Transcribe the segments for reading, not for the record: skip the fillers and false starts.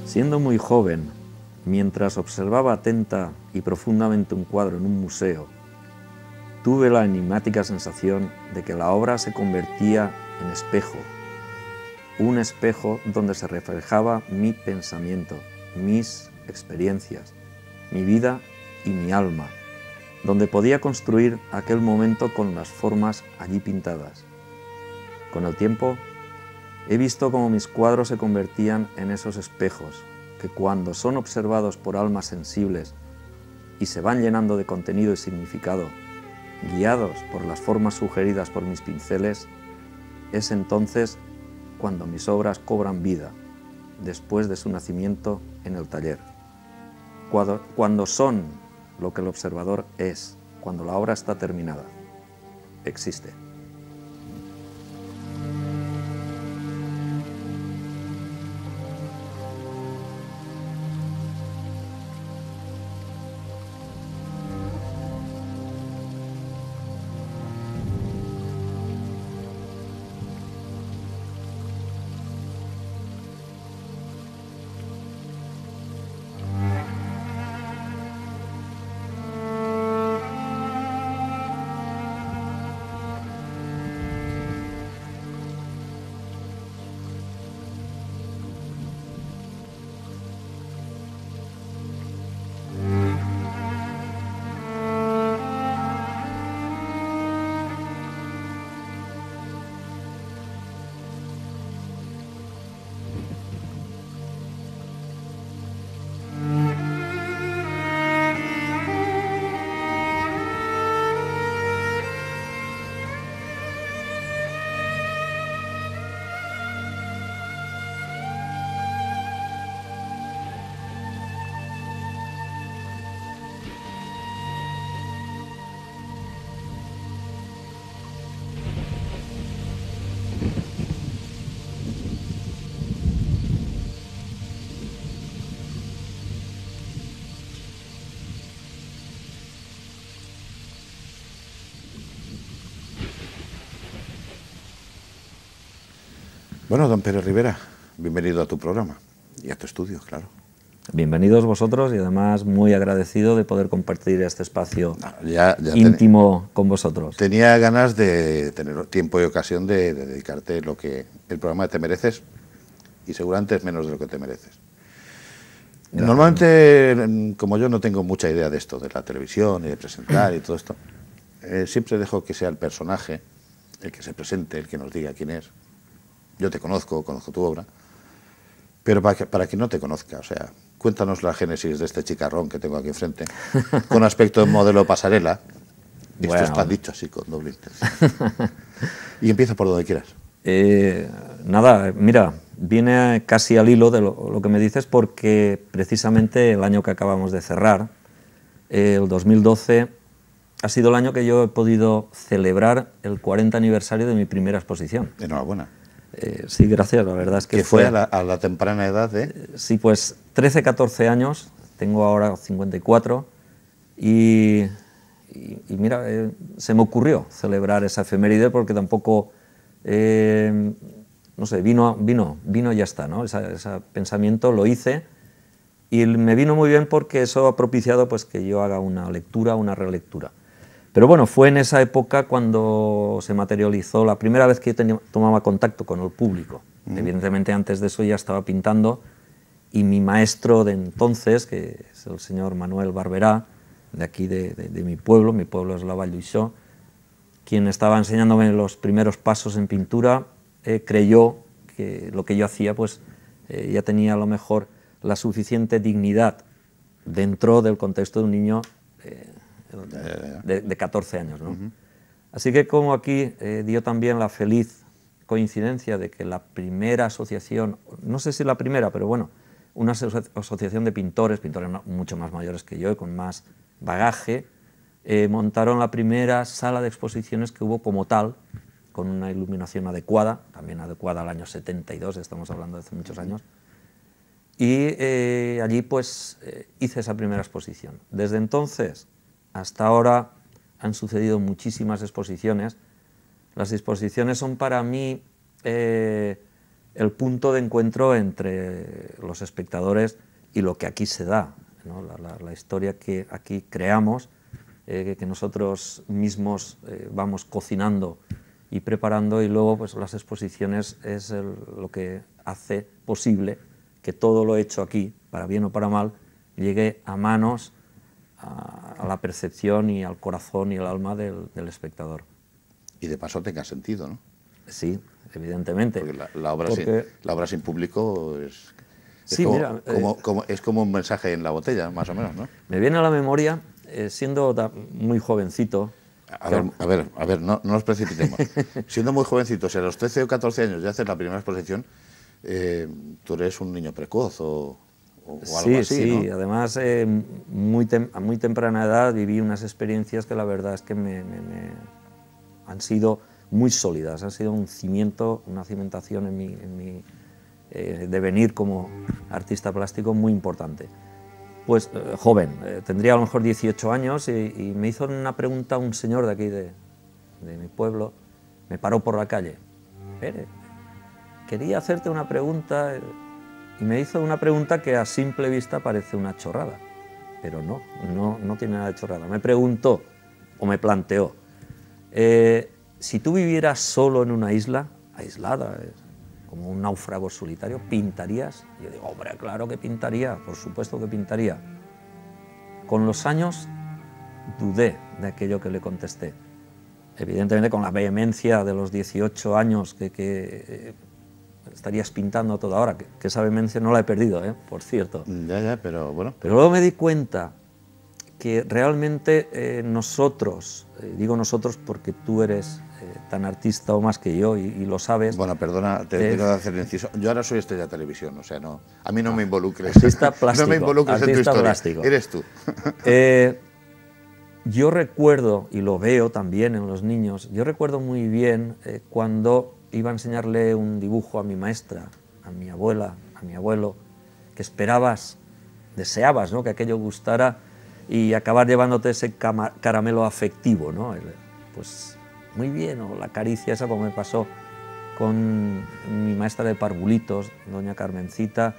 Siendo muy joven, mientras observaba atenta y profundamente un cuadro en un museo, tuve la enigmática sensación de que la obra se convertía en espejo, un espejo donde se reflejaba mi pensamiento, mis experiencias, mi vida y mi alma, donde podía construir aquel momento con las formas allí pintadas. Con el tiempo, he visto cómo mis cuadros se convertían en esos espejos, que cuando son observados por almas sensibles y se van llenando de contenido y significado, guiados por las formas sugeridas por mis pinceles, es entonces cuando mis obras cobran vida, después de su nacimiento en el taller. Cuando son lo que el observador es, cuando la obra está terminada, existe. Bueno, don Pere Rivera, bienvenido a tu programa y a tu estudio, claro. Bienvenidos vosotros y además muy agradecido de poder compartir este espacio íntimo con vosotros. Tenía ganas de tener tiempo y ocasión de dedicarte lo que el programa Te Mereces, y seguramente es menos de lo que te mereces. Gracias. Normalmente, como yo no tengo mucha idea de esto, de la televisión y de presentar y todo esto, siempre dejo que sea el personaje el que se presente, el que nos diga quién es. Yo te conozco tu obra, pero para quien no te conozca, o sea, cuéntanos la génesis de este chicarrón que tengo aquí enfrente, con aspecto de modelo pasarela. Esto está dicho así, con doble intención. Y empieza por donde quieras. Nada, mira, viene casi al hilo de lo que me dices, porque precisamente el año que acabamos de cerrar, el 2012, ha sido el año que yo he podido celebrar el 40 aniversario de mi primera exposición. Enhorabuena. Sí, gracias, la verdad es que fue a la temprana edad de... Sí, pues 13, 14 años, tengo ahora 54, y mira, se me ocurrió celebrar esa efeméride porque tampoco, no sé, vino y ya está, ¿no? Ese pensamiento lo hice y me vino muy bien porque eso ha propiciado pues, que yo haga una lectura, una relectura. Pero bueno, fue en esa época cuando se materializó la primera vez que yo tomaba contacto con el público. Evidentemente antes de eso ya estaba pintando, y mi maestro de entonces, que es el señor Manuel Barberá, de aquí de mi pueblo es la Vall d'Uixó, quien estaba enseñándome los primeros pasos en pintura, creyó que lo que yo hacía pues, ya tenía a lo mejor la suficiente dignidad dentro del contexto de un niño de 14 años, ¿no? Así que como aquí dio también la feliz coincidencia de que la primera asociación, no sé si la primera, pero bueno, una asociación de pintores mucho más mayores que yo y con más bagaje, montaron la primera sala de exposiciones que hubo como tal, con una iluminación adecuada, también adecuada al año 72, estamos hablando de hace muchos años, y allí pues hice esa primera exposición. Desde entonces hasta ahora han sucedido muchísimas exposiciones. Las exposiciones son para mí el punto de encuentro entre los espectadores y lo que aquí se da, ¿no? La historia que aquí creamos, que nosotros mismos vamos cocinando y preparando, y luego pues las exposiciones es lo que hace posible que todo lo hecho aquí, para bien o para mal, llegue a manos, a la percepción y al corazón y al alma del espectador. Y de paso tenga sentido, ¿no? Sí, evidentemente. Porque la obra sin público sí, es como un mensaje en la botella, más o menos, ¿no? Me viene a la memoria, siendo muy jovencito... A ver, no nos precipitemos. Siendo muy jovencito, si a los 13 o 14 años ya haces la primera exposición, tú eres un niño precoz o algo así, sí, ¿no? Además, a muy temprana edad viví unas experiencias que la verdad es que me han sido muy sólidas, han sido un cimiento, una cimentación en mi devenir como artista plástico muy importante. Pues joven, tendría a lo mejor 18 años y me hizo una pregunta un señor de aquí de mi pueblo, me paró por la calle. Quería hacerte una pregunta, y me hizo una pregunta que a simple vista parece una chorrada, pero no tiene nada de chorrada. Me preguntó, o me planteó, si tú vivieras solo en una isla, aislada, como un náufrago solitario, ¿pintarías? Y yo digo, hombre, claro que pintaría, por supuesto que pintaría. Con los años dudé de aquello que le contesté. Evidentemente con la vehemencia de los 18 años que estarías pintando a toda hora, que esa vehemencia no la he perdido, por cierto. Ya, pero bueno. Pero luego me di cuenta que realmente nosotros, digo nosotros porque tú eres tan artista o más que yo y lo sabes. Bueno, perdona, te tengo que hacer el inciso. Yo ahora soy estrella de televisión, o sea, no, a mí no me involucres. Artista plástico. No me involucres en tu historia. Plástico. Eres tú. Yo recuerdo, y lo veo también en los niños, yo recuerdo muy bien cuando iba a enseñarle un dibujo a mi maestra, a mi abuela, a mi abuelo, que deseabas, ¿no?, que aquello gustara y acabar llevándote ese caramelo afectivo, ¿no? Pues muy bien, o la caricia esa, como me pasó con mi maestra de parvulitos, doña Carmencita,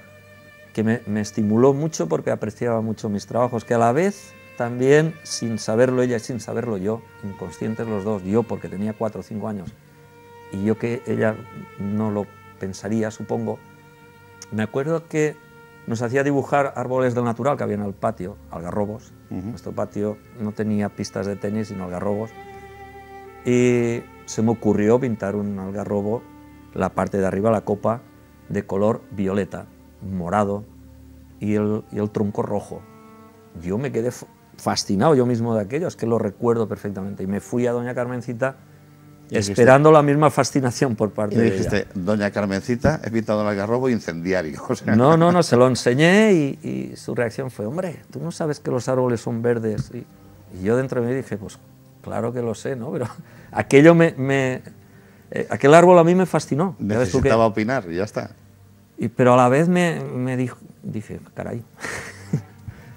que me estimuló mucho porque apreciaba mucho mis trabajos, que a la vez también, sin saberlo ella y sin saberlo yo, inconscientes los dos, yo porque tenía 4 o 5 años, y yo que ella no lo pensaría, supongo, me acuerdo que nos hacía dibujar árboles del natural que había en el patio, algarrobos. Nuestro patio no tenía pistas de tenis, sino algarrobos. Y se me ocurrió pintar un algarrobo, la parte de arriba, la copa, de color violeta, morado, y el tronco rojo. Yo me quedé fascinado yo mismo de aquello, es que lo recuerdo perfectamente. Y me fui a doña Carmencita esperando la misma fascinación por parte de ella. Y dijiste, doña Carmencita, he pintado el algarrobo incendiario. O sea. No, se lo enseñé y su reacción fue, hombre, tú no sabes que los árboles son verdes. Y yo dentro de mí dije, pues claro que lo sé, ¿no? Pero aquello aquel árbol a mí me fascinó. Necesitaba opinar y ya está. Pero a la vez dije, caray,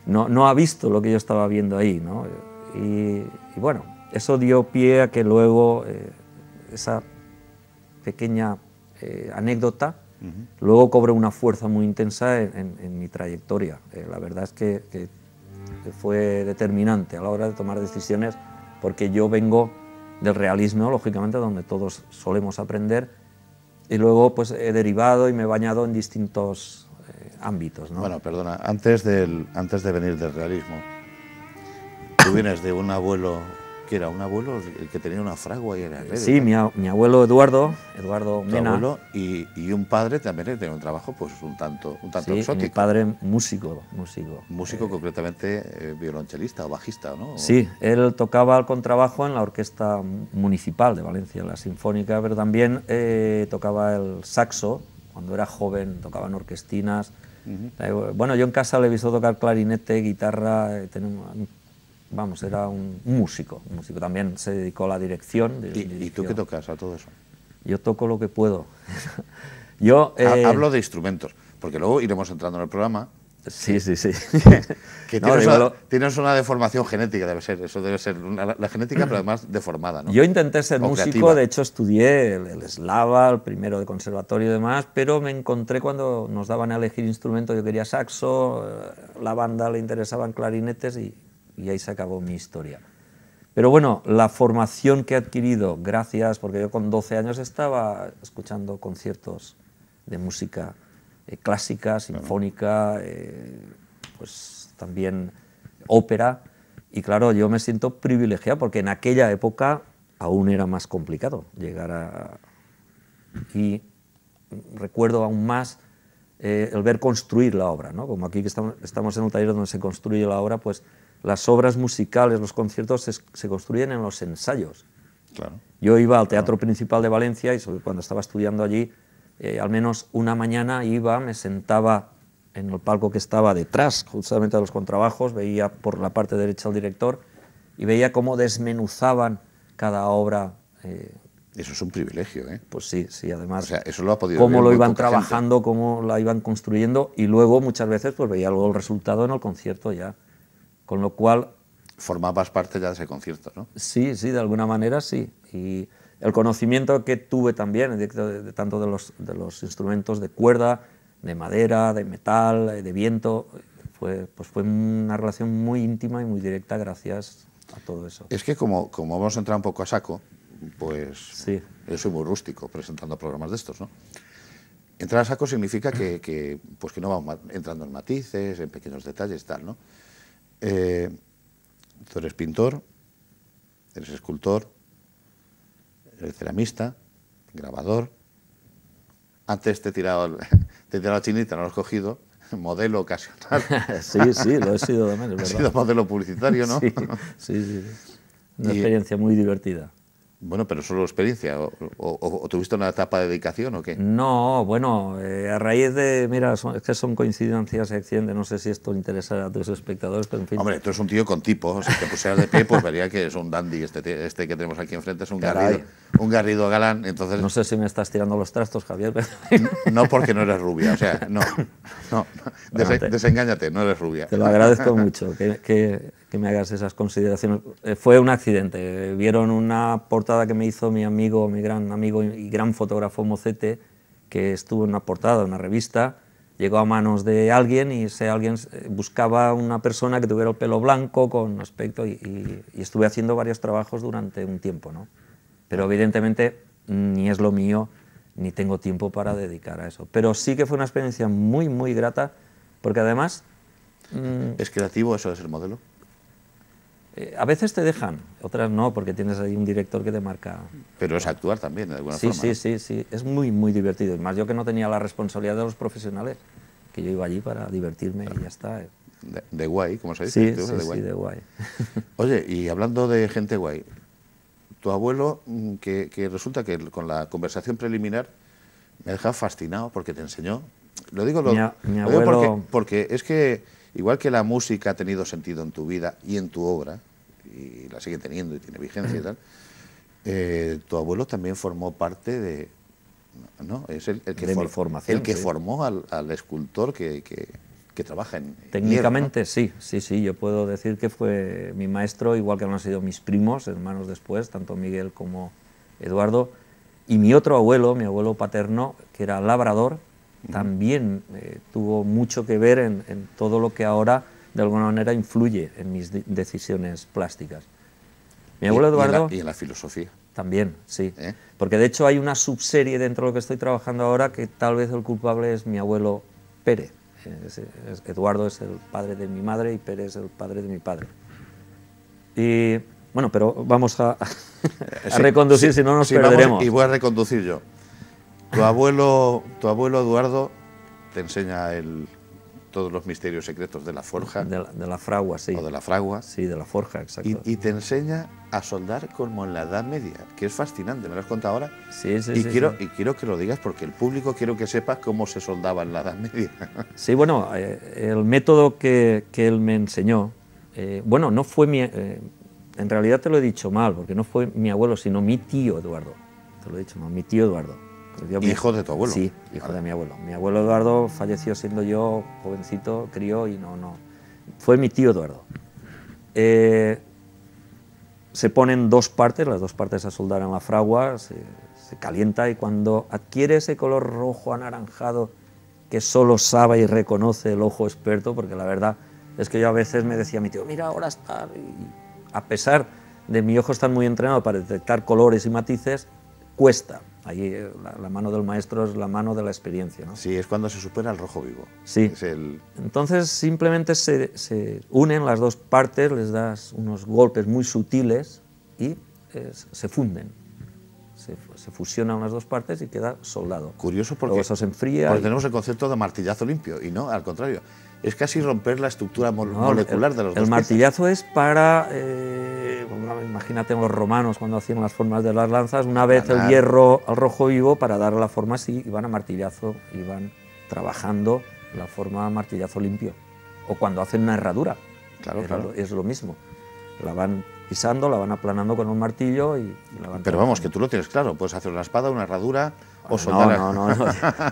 no ha visto lo que yo estaba viendo ahí, ¿no? Y bueno, eso dio pie a que luego esa pequeña anécdota luego cobró una fuerza muy intensa en mi trayectoria. La verdad es que fue determinante a la hora de tomar decisiones, porque yo vengo del realismo, lógicamente, donde todos solemos aprender, y luego pues he derivado y me he bañado en distintos ámbitos, ¿no? Bueno, perdona, antes de venir del realismo, tú vienes de un abuelo, que era un abuelo el que tenía una fragua y era sí, mi abuelo Eduardo Mena. Abuelo, y un padre también que tenía un trabajo pues un tanto sí, exótico. Mi padre músico. Músico concretamente violonchelista o bajista, ¿no? Sí, él tocaba el contrabajo en la Orquesta Municipal de Valencia, la Sinfónica, pero también tocaba el saxo. Cuando era joven tocaba en orquestinas. Bueno, yo en casa le he visto tocar clarinete, guitarra, vamos, era un músico. También se dedicó a la dirección. ¿Y tú qué tocas a todo eso? Yo toco lo que puedo. Hablo de instrumentos, porque luego iremos entrando en el programa Sí, sí, sí. Que No, tienes una deformación genética, debe ser. Eso debe ser la genética, pero además deformada, ¿no? Yo intenté ser O músico, creativa. de hecho estudié el eslava, el primero de conservatorio y demás, pero me encontré cuando nos daban a elegir instrumento, yo quería saxo, la banda le interesaban clarinetes y ahí se acabó mi historia. Pero bueno, la formación que he adquirido, gracias, porque yo con 12 años estaba escuchando conciertos de música clásica, sinfónica, pues también ópera, y claro, yo me siento privilegiado porque en aquella época aún era más complicado llegar a... Y recuerdo aún más el ver construir la obra, ¿no? Como aquí que estamos en un taller donde se construye la obra, pues las obras musicales, los conciertos se construyen en los ensayos. Claro. Yo iba al Teatro Principal de Valencia y cuando estaba estudiando allí, al menos una mañana iba, me sentaba en el palco que estaba detrás, justamente de los contrabajos, veía por la parte derecha al director y veía cómo desmenuzaban cada obra. Eso es un privilegio, ¿eh? Pues sí, sí, además, o sea, eso lo ha podido cómo ver lo muy iban poca gente. trabajando, cómo la iban construyendo, y luego muchas veces pues veía luego el resultado en el concierto ya. Con lo cual... Formabas parte ya de ese concierto, ¿no? Sí, sí, de alguna manera sí. Y el conocimiento que tuve también, tanto de los instrumentos de cuerda, de madera, de metal, de viento, fue una relación muy íntima y muy directa gracias a todo eso. Es que como hemos entrado un poco a saco, pues sí. Yo soy muy rústico presentando programas de estos, ¿no? Entrar a saco significa que no vamos entrando en matices, en pequeños detalles, tal, ¿no? Tú eres pintor, eres escultor, eres ceramista, grabador. Antes te he tirado la chinita, no lo has cogido, modelo ocasional. Sí, sí, lo he sido también, es verdad. Has sido modelo publicitario, ¿no? Sí, sí, sí. Una experiencia muy divertida. Bueno, pero solo experiencia, o tuviste una etapa de dedicación o qué? No, bueno, a raíz de, mira, es que son coincidencias y accidentes, no sé si esto interesará a tus espectadores, pero en fin. Hombre, tú eres un tío con tipo, si te pusieras de pie, pues vería que es un dandy, este que tenemos aquí enfrente es un Garrido galán, entonces... No sé si me estás tirando los trastos, Javier, pero... No, porque no eres rubia, o sea, no, desengáñate, no eres rubia. Te lo agradezco mucho, que me hagas esas consideraciones. Fue un accidente. Vieron una portada que me hizo mi amigo, mi gran amigo y gran fotógrafo Mocete, que estuvo en una portada de una revista, llegó a manos de alguien y ese alguien buscaba una persona que tuviera el pelo blanco con aspecto y estuve haciendo varios trabajos durante un tiempo, ¿no? Pero evidentemente ni es lo mío, ni tengo tiempo para dedicar a eso. Pero sí que fue una experiencia muy, muy grata, porque además... ¿Es creativo eso de ser modelo? A veces te dejan, otras no, porque tienes ahí un director que te marca. Pero es actuar también, de alguna sí, forma. Sí, ¿no? sí, sí, es muy, muy divertido. Más yo que no tenía la responsabilidad de los profesionales, que yo iba allí para divertirme y ya está. De guay, como se dice. Sí, sí, de guay. Oye, y hablando de gente guay, tu abuelo, que resulta que con la conversación preliminar me ha dejado fascinado porque te enseñó. Lo digo, mi abuelo... porque es que igual que la música ha tenido sentido en tu vida y en tu obra, y la sigue teniendo y tiene vigencia y tal, tu abuelo también formó parte de... ¿no? Es el que, mi formación, el que sí. formó al escultor que trabaja en Técnicamente hierro, ¿no? sí, yo puedo decir que fue mi maestro, igual que han sido mis primos, hermanos después, tanto Miguel como Eduardo, y mi otro abuelo, mi abuelo paterno, que era labrador, también tuvo mucho que ver en todo lo que ahora de alguna manera influye en mis decisiones plásticas. Mi abuelo Eduardo... Y en la filosofía. También, sí. Porque de hecho hay una subserie dentro de lo que estoy trabajando ahora que tal vez el culpable es mi abuelo Pérez. Eduardo es el padre de mi madre y Pérez es el padre de mi padre. Y bueno, pero vamos a reconducir, si no nos perderemos. Vamos, y voy a reconducir yo. Tu abuelo Eduardo te enseña todos los misterios secretos de la forja. De la fragua, sí. O de la fragua. Sí, de la forja, exacto. Y te enseña a soldar como en la Edad Media, que es fascinante, me lo has contado ahora. Sí. Y quiero que lo digas porque el público quiero que sepa cómo se soldaba en la Edad Media. Sí, bueno, el método que él me enseñó, bueno, no fue en realidad te lo he dicho mal, porque no fue mi abuelo, sino mi tío Eduardo. Te lo he dicho mal, mi tío Eduardo. Hijo de tu abuelo. Sí, hijo de mi abuelo. Mi abuelo Eduardo falleció siendo yo jovencito, crío, y no. Fue mi tío Eduardo. Se ponen dos partes, las dos partes a soldar en la fragua, se calienta, y cuando adquiere ese color rojo anaranjado que solo sabe y reconoce el ojo experto, porque la verdad es que yo a veces me decía mi tío, mira, ahora está, y a pesar de mi ojo estar muy entrenado para detectar colores y matices, cuesta. Ahí la mano del maestro es la mano de la experiencia, ¿no? Sí, es cuando se supera el rojo vivo. Sí. Es el... Entonces simplemente se unen las dos partes, les das unos golpes muy sutiles y se funden. Se fusionan las dos partes y queda soldado. Curioso porque, luego eso se enfría. Porque tenemos el concepto de martillazo limpio, y no, al contrario. Es casi romper la estructura molecular de los dos. El martillazo es para, imagínate los romanos cuando hacían las formas de las lanzas, una vez el hierro al rojo vivo, para darle la forma así, iban a martillazo, iban trabajando la forma martillazo limpio. O cuando hacen una herradura, claro. Es lo mismo. La van pisando, la van aplanando con un martillo y la van... Pero vamos, que tú lo tienes claro, puedes hacer una espada, una herradura o soldar... No.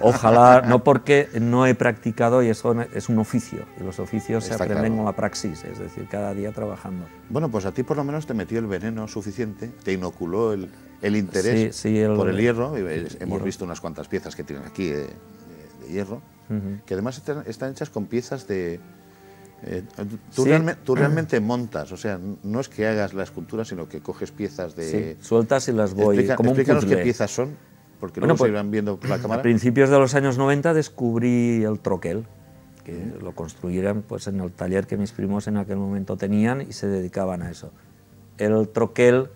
Ojalá, no, porque no he practicado, y eso es un oficio, y los oficios se aprenden con la praxis, es decir, cada día trabajando. Bueno, pues a ti por lo menos te metió el veneno suficiente, te inoculó el interés por el hierro, hemos visto unas cuantas piezas que tienen aquí de hierro, que además están hechas con piezas de... Tú realmente montas, o sea, no es que hagas la escultura, sino que coges piezas de... Sí, sueltas y las voy como un puzzle. Explícanos qué piezas son, porque luego se irán viendo por la cámara. A principios de los años 90 descubrí el troquel, que lo construyeron pues, en el taller que mis primos en aquel momento tenían y se dedicaban a eso. El troquel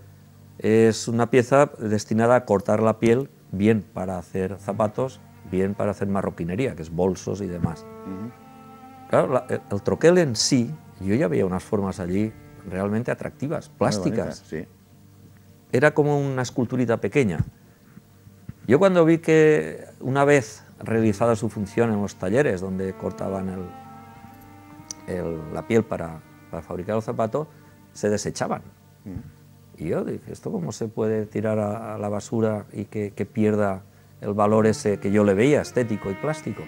es una pieza destinada a cortar la piel, bien para hacer zapatos, bien para hacer marroquinería, que es bolsos y demás. Claro, el troquel en sí, yo ya veía unas formas allí realmente atractivas, plásticas. Sí. Era como una esculturita pequeña. Yo cuando vi que una vez realizada su función en los talleres donde cortaban la piel para fabricar el zapato, se desechaban. Y yo dije, ¿esto cómo se puede tirar a la basura y que pierda el valor ese que yo le veía, estético y plástico?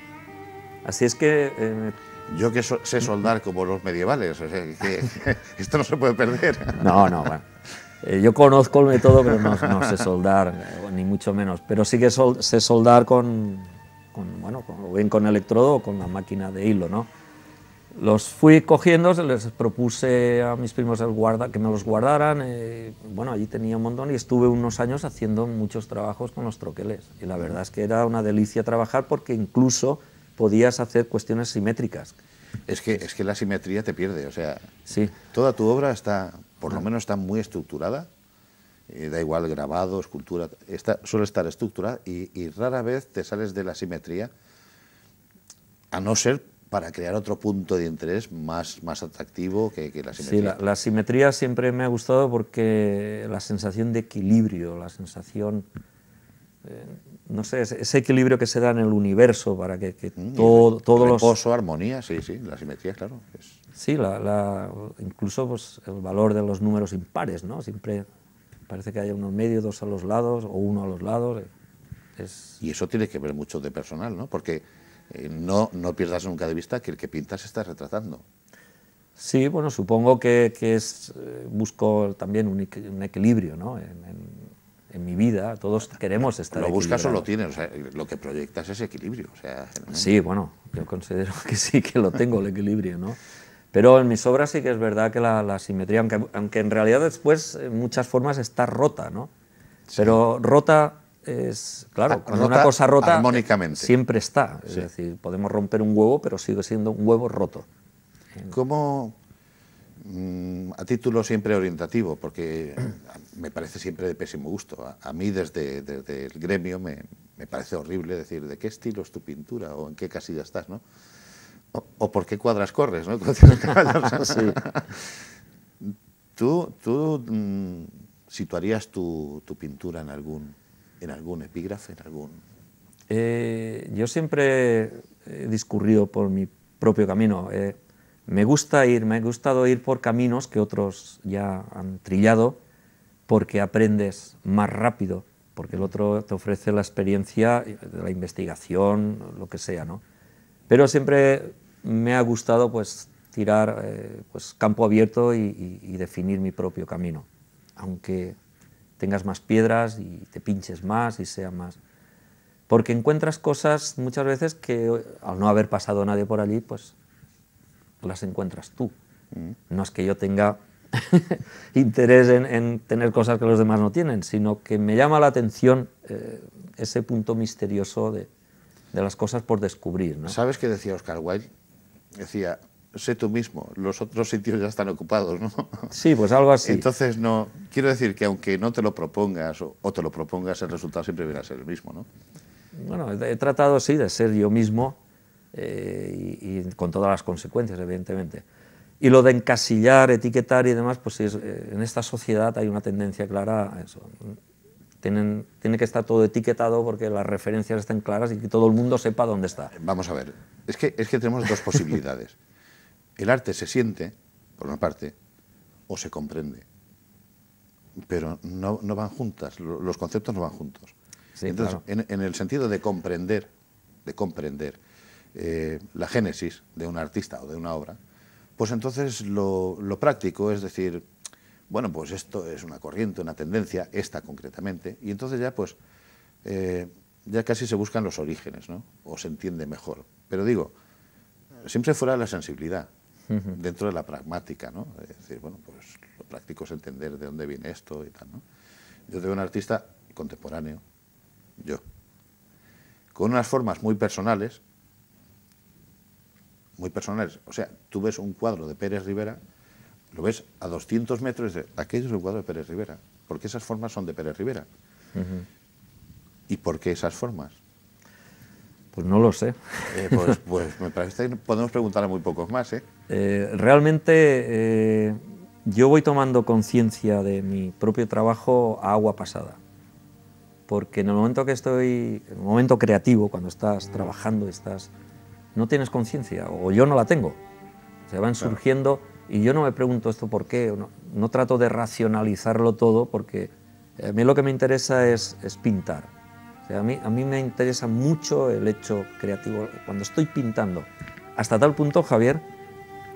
Así es que... Yo que sé soldar como los medievales, o sea, que esto no se puede perder. No, bueno. Yo conozco el método, pero no sé soldar, ni mucho menos. Pero sí que sé soldar con electrodo o con la máquina de hilo, ¿no? Los fui cogiendo, les propuse a mis primos que me los guardaran. Allí tenía un montón y estuve unos años haciendo muchos trabajos con los troqueles. Y la verdad es que era una delicia trabajar porque incluso podías hacer cuestiones simétricas. Es que la simetría te pierde, o sea, sí. Toda tu obra está, por lo menos está muy estructurada, da igual grabado, escultura, suele estar estructurada y rara vez te sales de la simetría, a no ser para crear otro punto de interés más atractivo que la simetría. Sí, la simetría siempre me ha gustado porque la sensación de equilibrio, la sensación... no sé, ese equilibrio que se da en el universo para que todos los... Reposo, armonía, sí, la simetría, claro. Sí, incluso pues, el valor de los números impares, ¿no? Siempre parece que haya uno en medio, dos a los lados, o uno a los lados. Y eso tiene que ver mucho de personal, ¿no? Porque no pierdas nunca de vista que el que pintas está retratando. Sí, bueno, supongo que busco también un equilibrio, ¿no? En mi vida, todos queremos estar Lo buscas o equilibrados. lo tienes, o sea, lo que proyectas es equilibrio. O sea, sí, bueno, yo considero que sí que lo tengo, el equilibrio, ¿no? Pero en mis obras sí que es verdad que la simetría, aunque en realidad después en muchas formas está rota, ¿no? Sí. Pero rota es, claro, cuando una cosa rota armónicamente. Siempre está. Es decir, podemos romper un huevo, pero sigue siendo un huevo roto. ¿Cómo...? A título siempre orientativo, porque me parece siempre de pésimo gusto. A mí desde el gremio me parece horrible decir de qué estilo es tu pintura o en qué casilla estás, ¿no? O por qué cuadras corres, ¿no? Sí. ¿Tú situarías tu pintura en algún epígrafe, en algún...? Yo siempre he discurrido por mi propio camino. Me ha gustado ir por caminos que otros ya han trillado, porque aprendes más rápido porque el otro te ofrece la experiencia de la investigación, lo que sea, ¿no? Pero siempre me ha gustado pues tirar pues, campo abierto y definir mi propio camino, aunque tengas más piedras y te pinches más y sea más... Porque encuentras cosas muchas veces que al no haber pasado nadie por allí, pues las encuentras tú. No es que yo tenga interés en tener cosas que los demás no tienen, sino que me llama la atención ese punto misterioso de las cosas por descubrir, ¿no? ¿Sabes qué decía Oscar Wilde? Decía, sé tú mismo, los otros sitios ya están ocupados, ¿no? Sí, pues algo así. Entonces, no, quiero decir que aunque no te lo propongas o te lo propongas, el resultado siempre viene a ser el mismo, ¿no? Bueno, he tratado, sí, de ser yo mismo y con todas las consecuencias, evidentemente. Y lo de encasillar, etiquetar y demás, pues en esta sociedad hay una tendencia clara a eso. Tiene que estar todo etiquetado porque las referencias estén claras y que todo el mundo sepa dónde está. Vamos a ver, es que tenemos dos posibilidades. El arte se siente, por una parte, o se comprende. Pero no van juntas, los conceptos no van juntos. Sí, entonces, claro. en el sentido de comprender la génesis de un artista o de una obra, pues entonces lo práctico es decir, bueno, pues esto es una corriente, una tendencia, esta concretamente, y entonces ya pues ya casi se buscan los orígenes, ¿no? O se entiende mejor. Pero digo, siempre fuera de la sensibilidad, dentro de la pragmática, ¿no? Es decir, bueno, pues lo práctico es entender de dónde viene esto y tal, ¿no? Yo tengo un artista contemporáneo, yo, con unas formas muy personales, o sea, tú ves un cuadro de Pérez Rivera, lo ves a 200 metros y dices, aquello es un cuadro de Pérez Rivera, porque esas formas son de Pérez Rivera. ¿Y por qué esas formas? Pues no lo sé. Pues me parece que podemos preguntar a muy pocos más, ¿eh? Realmente yo voy tomando conciencia de mi propio trabajo a agua pasada. Porque en el momento que estoy, en el momento creativo, cuando estás trabajando, no tienes conciencia, o yo no la tengo. Se van surgiendo y yo no me pregunto esto por qué, no trato de racionalizarlo todo, porque a mí lo que me interesa es pintar. O sea, a mí me interesa mucho el hecho creativo cuando estoy pintando. Hasta tal punto, Javier,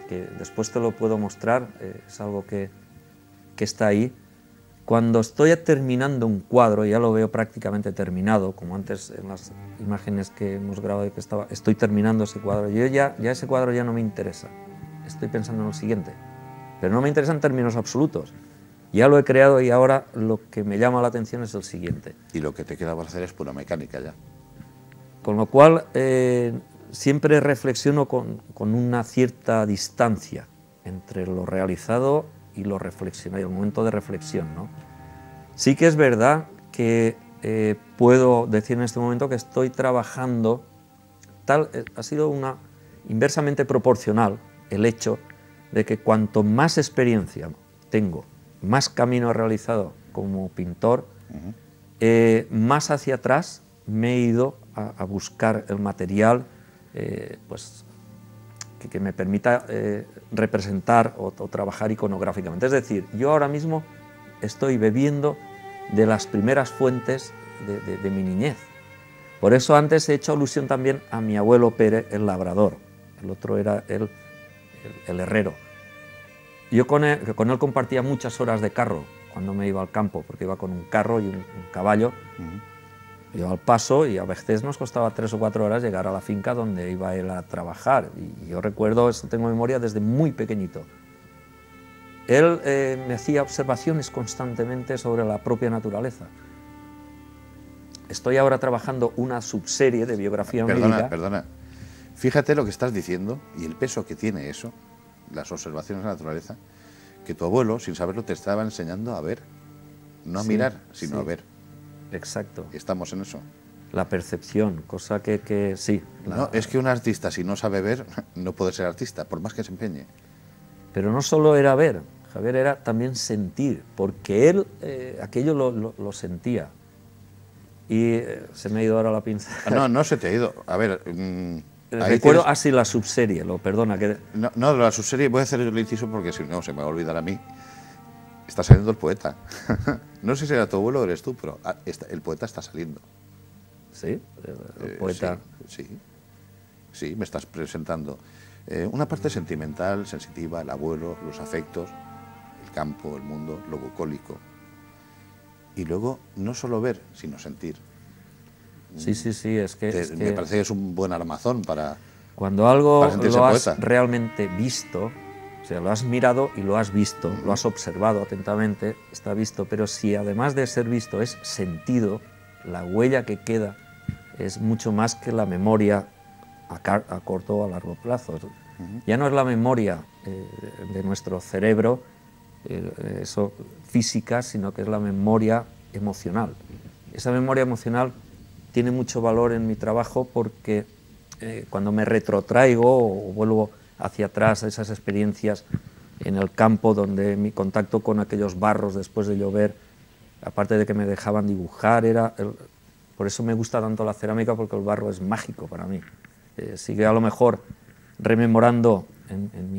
que después te lo puedo mostrar, es algo que está ahí. Cuando estoy terminando un cuadro, ya lo veo prácticamente terminado, como antes en las imágenes que hemos grabado de que estoy terminando ese cuadro, yo ya ese cuadro ya no me interesa, estoy pensando en el siguiente, pero no me interesa en términos absolutos. Ya lo he creado y ahora lo que me llama la atención es el siguiente. Y lo que te queda por hacer es pura mecánica ya. Con lo cual siempre reflexiono con una cierta distancia entre lo realizado y lo reflexionado, el momento de reflexión, ¿no? Sí que es verdad que puedo decir en este momento que estoy trabajando, ha sido inversamente proporcional el hecho de que cuanto más experiencia tengo, más camino he realizado como pintor, más hacia atrás me he ido a buscar el material pues, que me permita representar o trabajar iconográficamente. Es decir, yo ahora mismo estoy bebiendo de las primeras fuentes de mi niñez. Por eso antes he hecho alusión también a mi abuelo Pérez, el labrador. El otro era el herrero. Yo con él compartía muchas horas de carro cuando me iba al campo, porque iba con un carro y un caballo. Iba al paso y a veces nos costaba 3 o 4 horas llegar a la finca donde iba él a trabajar. Y yo recuerdo, eso tengo memoria desde muy pequeñito. Él me hacía observaciones constantemente sobre la propia naturaleza. Estoy ahora trabajando una subserie de biografía médica. Perdona. Fíjate lo que estás diciendo y el peso que tiene eso, las observaciones de la naturaleza, que tu abuelo, sin saberlo, te estaba enseñando a ver. No a mirar, sino a ver. Exacto. Estamos en eso. La percepción, cosa que sí. No, es que un artista, si no sabe ver, no puede ser artista, por más que se empeñe. Pero no solo era ver, Javier, era también sentir, porque él aquello lo sentía. Y se me ha ido ahora la pinza. No se te ha ido. A ver... recuerdo así la subserie, perdona. No, la subserie, voy a hacer el inciso porque si no se me va a olvidar a mí. está saliendo el poeta. No sé si era tu abuelo o eres tú, pero el poeta está saliendo. ¿Sí? El poeta. Sí, me estás presentando una parte sentimental, sensitiva, el abuelo, los afectos, el campo, el mundo, lo bucólico. Y luego, no solo ver, sino sentir. Sí, es que me parece que es un buen armazón para... Cuando algo lo has poeta. realmente visto, o sea, lo has mirado y lo has visto, lo has observado atentamente, está visto, pero si además de ser visto es sentido, la huella que queda es mucho más que la memoria a corto o a largo plazo. Ya no es la memoria de nuestro cerebro, eso física, sino que es la memoria emocional. Esa memoria emocional tiene mucho valor en mi trabajo porque cuando me retrotraigo o vuelvo hacia atrás a esas experiencias en el campo, donde mi contacto con aquellos barros después de llover, aparte de que me dejaban dibujar, por eso me gusta tanto la cerámica, porque el barro es mágico para mí. Sigue a lo mejor rememorando en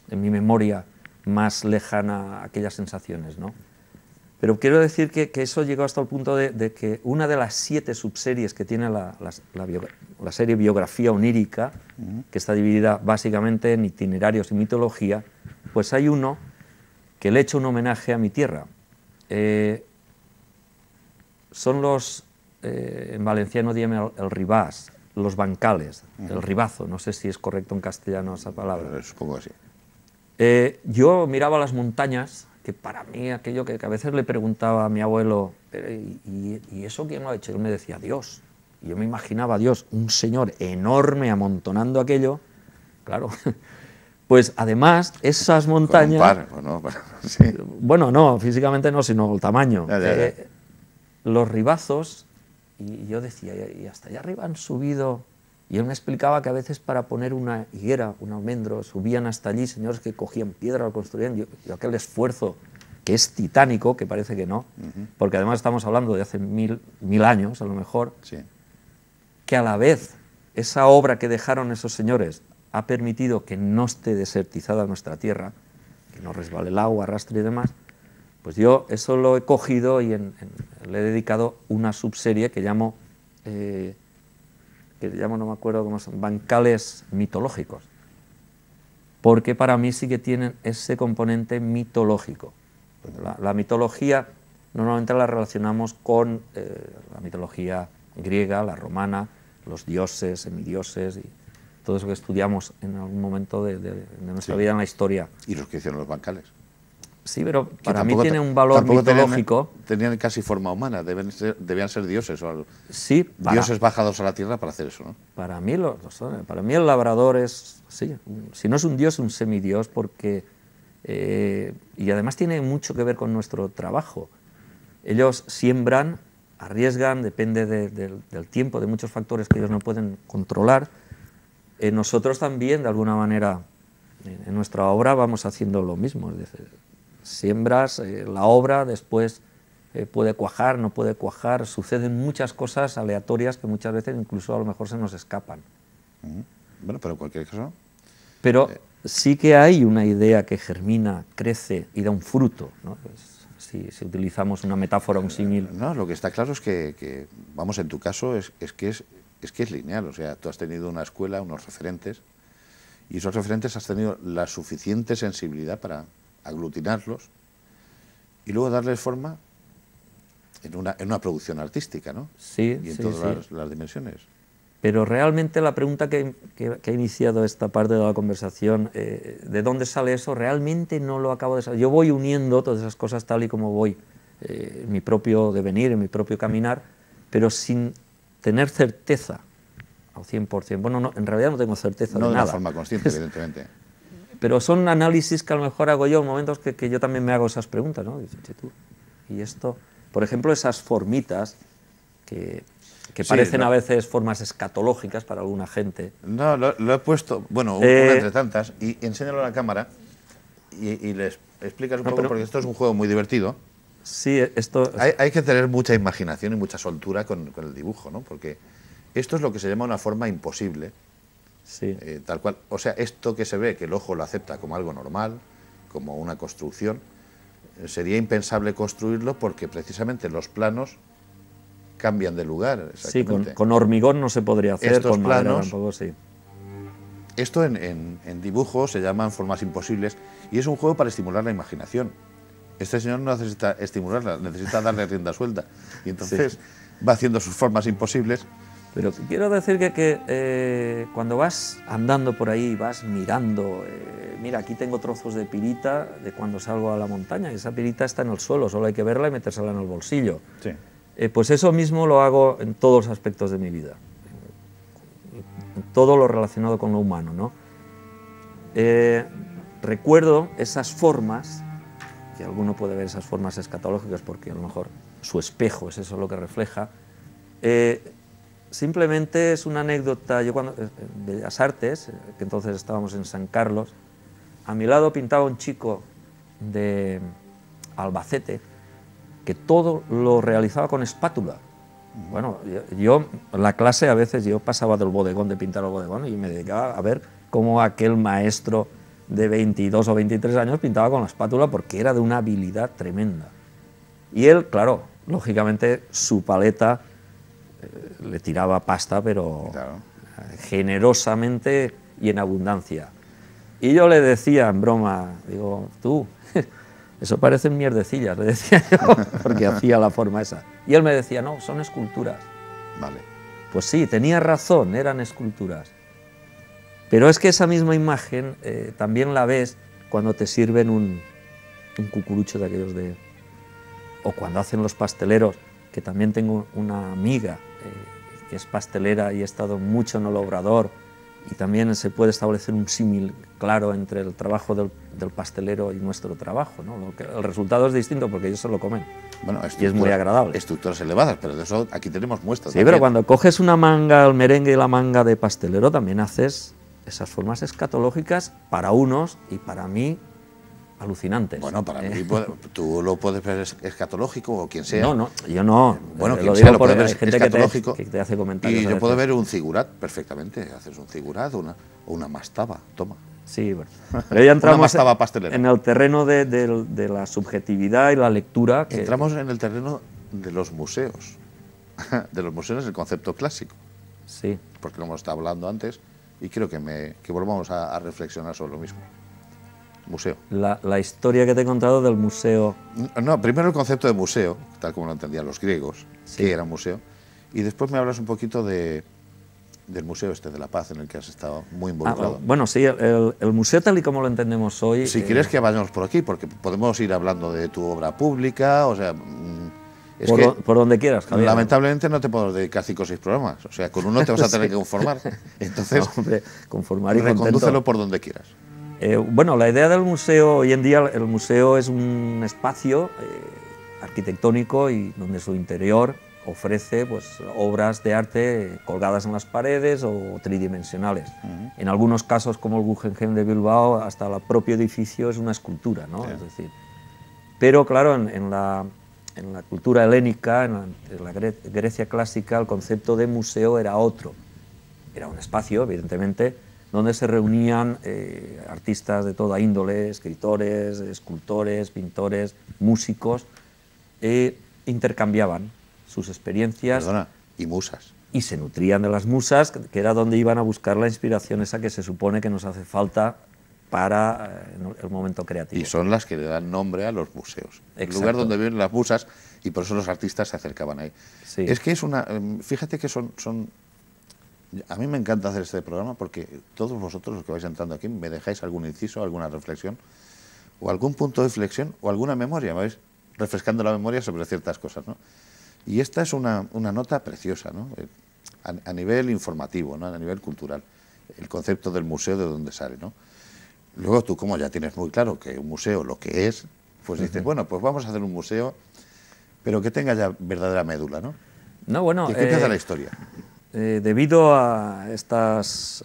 mi memoria más lejana aquellas sensaciones, ¿no? Pero quiero decir que eso llegó hasta el punto de que una de las 7 subseries que tiene la serie Biografía Onírica, que está dividida básicamente en itinerarios y mitología, pues hay uno que le he hecho un homenaje a mi tierra. Son en valenciano dime el ribàs, los bancales, el ribazo, no sé si es correcto en castellano esa palabra. Supongo que sí. Yo miraba las montañas, que para mí aquello que a veces le preguntaba a mi abuelo, ¿y eso quién lo ha hecho? Y él me decía, Dios. Y yo me imaginaba a Dios, un señor enorme amontonando aquello, claro. Pues además, esas montañas... Con un par, ¿no? Sí. Bueno, no, físicamente no, sino el tamaño. Ya. Los ribazos, y yo decía, y hasta allá arriba han subido... Y él me explicaba que a veces para poner una higuera, un almendro, subían hasta allí señores que cogían piedra, lo construían, y aquel esfuerzo que es titánico, que parece que no, porque además estamos hablando de hace mil años, a lo mejor, sí. Que a la vez esa obra que dejaron esos señores ha permitido que no esté desertizada nuestra tierra, que no resbale el agua, arrastre y demás, pues yo eso lo he cogido y le he dedicado una subserie que llamo... no me acuerdo cómo son, bancales mitológicos, porque para mí sí que tienen ese componente mitológico. La mitología normalmente la relacionamos con la mitología griega, la romana, los dioses, semidioses y todo eso que estudiamos en algún momento de nuestra vida en la historia. ¿Y los que hicieron los bancales? Sí, pero para mí tiene un valor mitológico. Tenían casi forma humana, debían ser dioses o algo. Sí, dioses bajados a la tierra para hacer eso, ¿no? Para mí lo son. Para mí el labrador es, sí, si no es un dios, un semidios, porque y además tiene mucho que ver con nuestro trabajo. Ellos siembran, arriesgan, depende del tiempo, de muchos factores que ellos no pueden controlar. Nosotros también, de alguna manera, en nuestra obra vamos haciendo lo mismo. Es decir, siembras la obra, después puede cuajar, no puede cuajar, suceden muchas cosas aleatorias que muchas veces incluso a lo mejor se nos escapan. Bueno, pero en cualquier caso... Pero sí que hay una idea que germina, crece y da un fruto, ¿no? Pues, si utilizamos una metáfora, un símil... No, lo que está claro es que vamos, en tu caso es que es lineal, o sea, tú has tenido una escuela, unos referentes, y esos referentes has tenido la suficiente sensibilidad para aglutinarlos y luego darles forma en una producción artística, ¿no? Sí, y en todas las dimensiones. Pero realmente la pregunta que ha iniciado esta parte de la conversación, ¿de dónde sale eso? Realmente no lo acabo de saber. Yo voy uniendo todas esas cosas tal y como voy en mi propio devenir, en mi propio caminar, pero sin tener certeza al 100%. Bueno, no, en realidad no tengo certeza de nada. No de una forma consciente, evidentemente. Pero son análisis que a lo mejor hago yo en momentos que yo también me hago esas preguntas, ¿no? Dices, tú, y esto, por ejemplo, esas formitas que parecen a veces formas escatológicas para alguna gente. No, lo he puesto, bueno, una entre tantas, y enséñalo a la cámara y les explicas un poco, porque esto es un juego muy divertido. Sí, esto... Hay que tener mucha imaginación y mucha soltura con el dibujo, ¿no? Porque esto es lo que se llama una forma imposible. Sí. Tal cual. O sea, esto que se ve, que el ojo lo acepta como algo normal, como una construcción, sería impensable construirlo porque precisamente los planos cambian de lugar. Sí, con hormigón no se podría hacer, estos con madera planos, tampoco, sí. Esto en dibujo se llaman formas imposibles y es un juego para estimular la imaginación. Este señor no necesita estimularla, necesita darle rienda suelta. Y entonces va haciendo sus formas imposibles. Pero quiero decir que cuando vas andando por ahí, vas mirando, mira, aquí tengo trozos de pirita de cuando salgo a la montaña, y esa pirita está en el suelo, solo hay que verla y metérsela en el bolsillo. Sí. Pues eso mismo lo hago en todos los aspectos de mi vida, en todo lo relacionado con lo humano, ¿no? Recuerdo esas formas, que alguno puede ver esas formas escatológicas porque a lo mejor su espejo es eso lo que refleja. Simplemente es una anécdota. Yo cuando en Bellas Artes, que entonces estábamos en San Carlos, a mi lado pintaba un chico de Albacete que todo lo realizaba con espátula. Bueno, yo en la clase a veces yo pasaba del bodegón de pintar al bodegón y me dedicaba a ver cómo aquel maestro de 22 o 23 años pintaba con la espátula porque era de una habilidad tremenda. Y él, claro, lógicamente su paleta le tiraba pasta, pero claro, generosamente y en abundancia. Y yo le decía en broma, digo, tú, eso parecen mierdecillas, le decía yo, porque hacía la forma esa. Y él me decía, no, son esculturas. Vale. Pues sí, tenía razón, eran esculturas. Pero es que esa misma imagen también la ves cuando te sirven un cucurucho de aquellos de... O cuando hacen los pasteleros, que también tengo una amiga que es pastelera y he estado mucho en el Obrador, y también se puede establecer un símil claro entre el trabajo del pastelero y nuestro trabajo, ¿no? El resultado es distinto porque ellos se lo comen, bueno, y es muy agradable. Estructuras elevadas, pero de eso aquí tenemos muestras. Sí, pero cuando coges una manga, el merengue y la manga de pastelero, también haces esas formas escatológicas para unos y para mí alucinantes. Bueno, para mí, tú lo puedes ver escatológico o quien sea. No, yo no. Bueno, quien sea lo puede ver gente escatológico. Que te hace comentarios. Y yo puedo ver un figurat perfectamente. Haces un figurat o una mastaba, toma. Sí, bueno. Pero ya entramos en el terreno de la subjetividad y la lectura. Entramos en el terreno de los museos. De los museos, el concepto clásico. Sí. Porque lo hemos estado hablando antes y creo que volvamos a reflexionar sobre lo mismo. Museo. La historia que te he contado del museo. No, primero el concepto de museo, tal como lo entendían los griegos, sí, que era museo, y después me hablas un poquito del Museo de la Paz, en el que has estado muy involucrado. Bueno, sí, el museo tal y como lo entendemos hoy... Si quieres que vayamos por aquí, porque podemos ir hablando de tu obra pública, o sea... por donde quieras, Javier. Lamentablemente no te puedo dedicar 5 o 6 programas, o sea, con uno te vas a tener que conformar. Entonces, no, hombre, conformar y recondúcelo por donde quieras. Bueno, la idea del museo, hoy en día el museo es un espacio arquitectónico y donde su interior ofrece pues, obras de arte colgadas en las paredes o tridimensionales. En algunos casos, como el Guggenheim de Bilbao, hasta el propio edificio es una escultura, ¿no? Es decir, pero claro, en la cultura helénica, en la Grecia clásica, el concepto de museo era otro. Era un espacio, evidentemente, donde se reunían artistas de toda índole, escritores, escultores, pintores, músicos, intercambiaban sus experiencias. Perdona, y musas. Y se nutrían de las musas, que era donde iban a buscar la inspiración esa que se supone que nos hace falta para el momento creativo. Y son las que le dan nombre a los museos. Exacto. El lugar donde viven las musas, y por eso los artistas se acercaban ahí. Sí. Es que es una... Fíjate que son... A mí me encanta hacer este programa porque todos vosotros, los que vais entrando aquí, me dejáis algún inciso, alguna reflexión, o algún punto de flexión, o alguna memoria, ¿me vais? Refrescando la memoria sobre ciertas cosas, ¿no? Y esta es una nota preciosa, ¿no? A nivel informativo, ¿no? A nivel cultural. El concepto del museo, de dónde sale, ¿no? Luego tú, como ya tienes muy claro que un museo lo que es, pues dices, bueno, pues vamos a hacer un museo, pero que tenga ya verdadera médula, ¿no? No, bueno... ¿Y qué empieza la historia? Debido a estas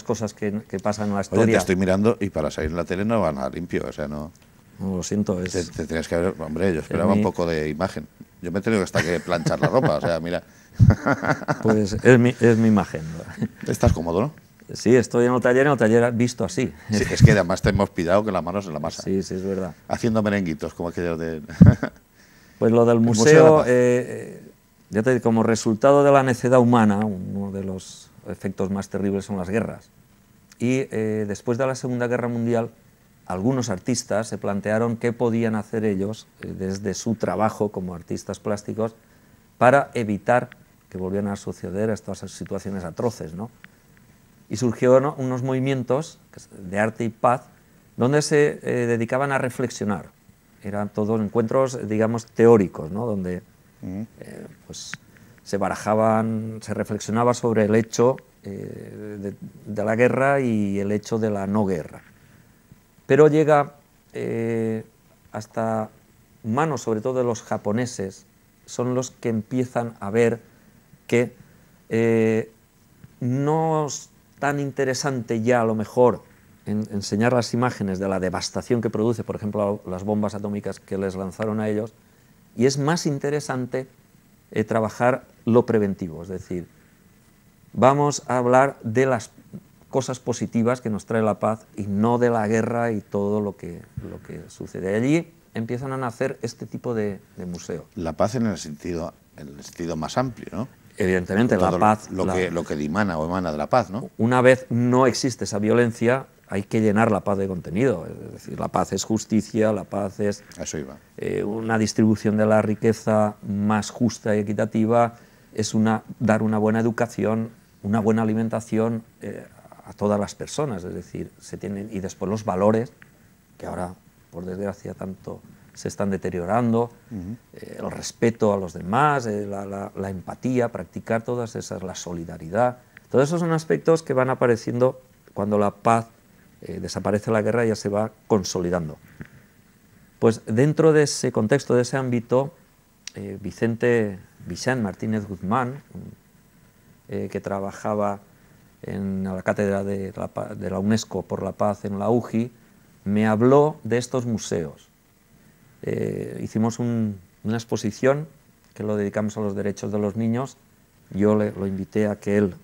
cosas que pasan en la historia... Oye, te estoy mirando y para salir en la tele no van a limpio, o sea, no... No, lo siento, es... Te tienes que ver... Hombre, yo esperaba un poco de imagen. Yo me he tenido hasta que planchar la ropa, o sea, mira... Pues es mi imagen. ¿Estás cómodo, no? Sí, estoy en el taller visto así. Sí, es que además te hemos pillado con las manos en la masa. Sí, sí, es verdad. Haciendo merenguitos, como aquellos de... Pues lo del Museo de la museo, Paz. ya te digo, como resultado de la necedad humana, uno de los efectos más terribles son las guerras. Y después de la Segunda Guerra Mundial, algunos artistas se plantearon qué podían hacer ellos desde su trabajo como artistas plásticos para evitar que volvieran a suceder estas situaciones atroces, ¿no? Y surgieron unos movimientos de arte y paz donde se dedicaban a reflexionar. Eran todos encuentros, digamos, teóricos, ¿no? Donde pues, se barajaban, se reflexionaba sobre el hecho de la guerra y el hecho de la no guerra. Pero llega hasta manos, sobre todo de los japoneses, son los que empiezan a ver que no es tan interesante ya a lo mejor enseñar las imágenes de la devastación que produce, por ejemplo, las bombas atómicas que les lanzaron a ellos, y es más interesante trabajar lo preventivo, es decir, vamos a hablar de las cosas positivas que nos trae la paz y no de la guerra y todo lo que sucede. Y allí empiezan a nacer este tipo de museos. La paz en el sentido más amplio, ¿no? Evidentemente, la paz... Lo que dimana o emana de la paz, ¿no? Una vez no existe esa violencia, hay que llenar la paz de contenido. Es decir, la paz es justicia, la paz es Eso iba. Una distribución de la riqueza más justa y equitativa, es dar una buena educación, una buena alimentación a todas las personas. Es decir, y después los valores, que ahora, por desgracia, tanto se están deteriorando, el respeto a los demás, la empatía, practicar todas esas, la solidaridad. Todos esos son aspectos que van apareciendo cuando la paz desaparece la guerra y ya se va consolidando. Pues dentro de ese contexto, de ese ámbito, Vicente Martínez Guzmán, que trabajaba en la cátedra de la UNESCO por la paz en la UJI, me habló de estos museos. Hicimos una exposición que lo dedicamos a los derechos de los niños. Yo lo invité a que él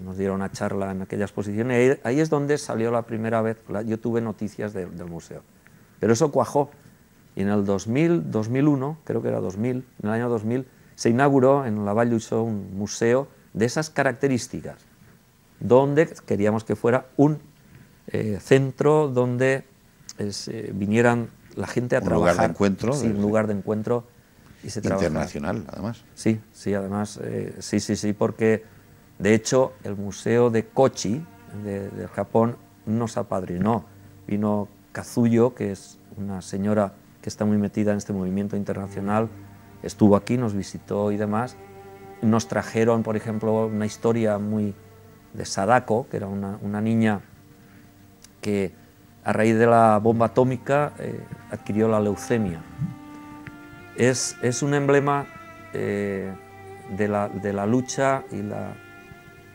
nos diera una charla en aquella exposición y ahí es donde salió la primera vez, yo tuve noticias del museo. Pero eso cuajó y en el 2001, creo que era 2000, en el año 2000, se inauguró en la Vall d'Uixó un museo de esas características, donde queríamos que fuera un centro donde vinieran la gente a trabajar. Un lugar de encuentro. Sí, un lugar de encuentro. Y se internacional, además. Sí, sí, además, sí, porque de hecho el Museo de Kochi, de Japón, nos apadrinó. Vino Kazuyo, que es una señora que está muy metida en este movimiento internacional, estuvo aquí, nos visitó y demás. Nos trajeron, por ejemplo, una historia muy de Sadako, que era una niña que a raíz de la bomba atómica adquirió la leucemia. Es un emblema de la lucha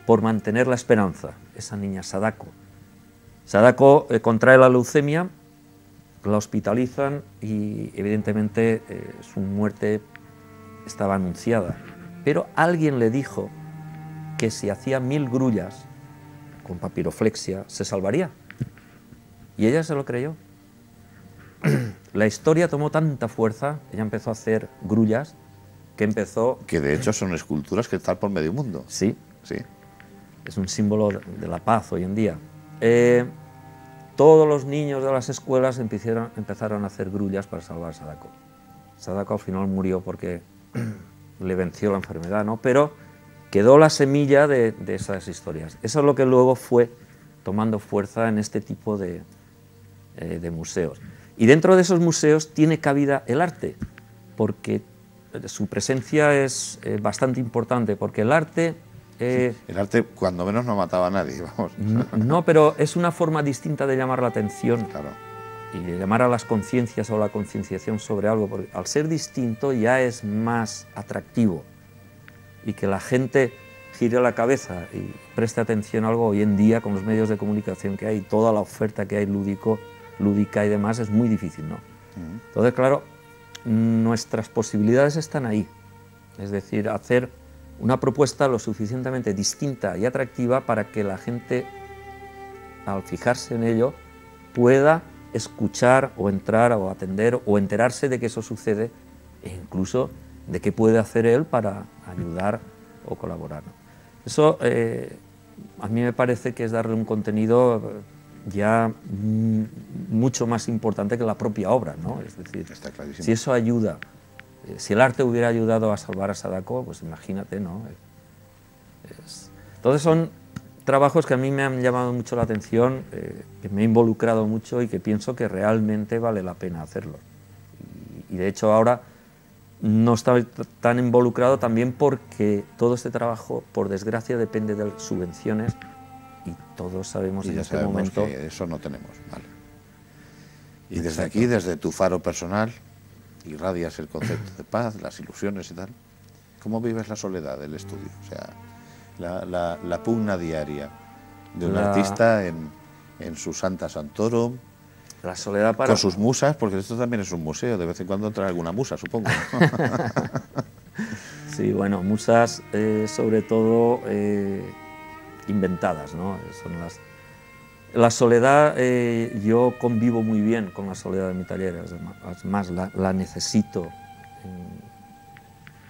por mantener la esperanza, esa niña Sadako. Sadako contrae la leucemia, la hospitalizan y evidentemente su muerte estaba anunciada. Pero alguien le dijo que si hacía 1000 grullas con papiroflexia se salvaría. Y ella se lo creyó. La historia tomó tanta fuerza, ella empezó a hacer grullas, que empezó... Que de hecho son esculturas que están por medio mundo. Sí. Sí. Es un símbolo de la paz hoy en día. Todos los niños de las escuelas empezaron a hacer grullas para salvar a Sadako. Sadako al final murió porque le venció la enfermedad, ¿no? Pero quedó la semilla de esas historias. Eso es lo que luego fue tomando fuerza en este tipo de museos. Y dentro de esos museos tiene cabida el arte, porque su presencia es bastante importante, porque el arte... el arte, cuando menos, no mataba a nadie, vamos. No, pero es una forma distinta de llamar la atención. Claro. Y de llamar a las conciencias o la concienciación sobre algo, porque al ser distinto ya es más atractivo. Y que la gente gire la cabeza y preste atención a algo hoy en día, con los medios de comunicación que hay, toda la oferta que hay lúdica y demás, es muy difícil, ¿no? Entonces, claro, nuestras posibilidades están ahí. Es decir, hacer una propuesta lo suficientemente distinta y atractiva para que la gente al fijarse en ello, pueda escuchar o entrar o atender o enterarse de que eso sucede e incluso de qué puede hacer él para ayudar o colaborar, ¿no? Eso a mí me parece que es darle un contenido ya mucho más importante que la propia obra, ¿no? Es decir, está clarísimo. Si eso ayuda, si el arte hubiera ayudado a salvar a Sadako, pues imagínate, ¿no? Entonces son trabajos que a mí me han llamado mucho la atención, que me he involucrado mucho y que pienso que realmente vale la pena hacerlo. Y de hecho ahora no estoy tan involucrado también porque todo este trabajo, por desgracia, depende de subvenciones y todos sabemos y en ya este sabemos momento que eso no tenemos, vale. Y desde aquí, desde tu faro personal, irradias el concepto de paz, las ilusiones y tal. ¿Cómo vives la soledad del estudio? O sea, la pugna diaria de un artista en su Santa Santorum, la soledad con sus musas, porque esto también es un museo, de vez en cuando entra alguna musa, supongo, ¿no? Sí, bueno, musas sobre todo inventadas, ¿no? Son la soledad, yo convivo muy bien con la soledad de mi taller, es más, la necesito.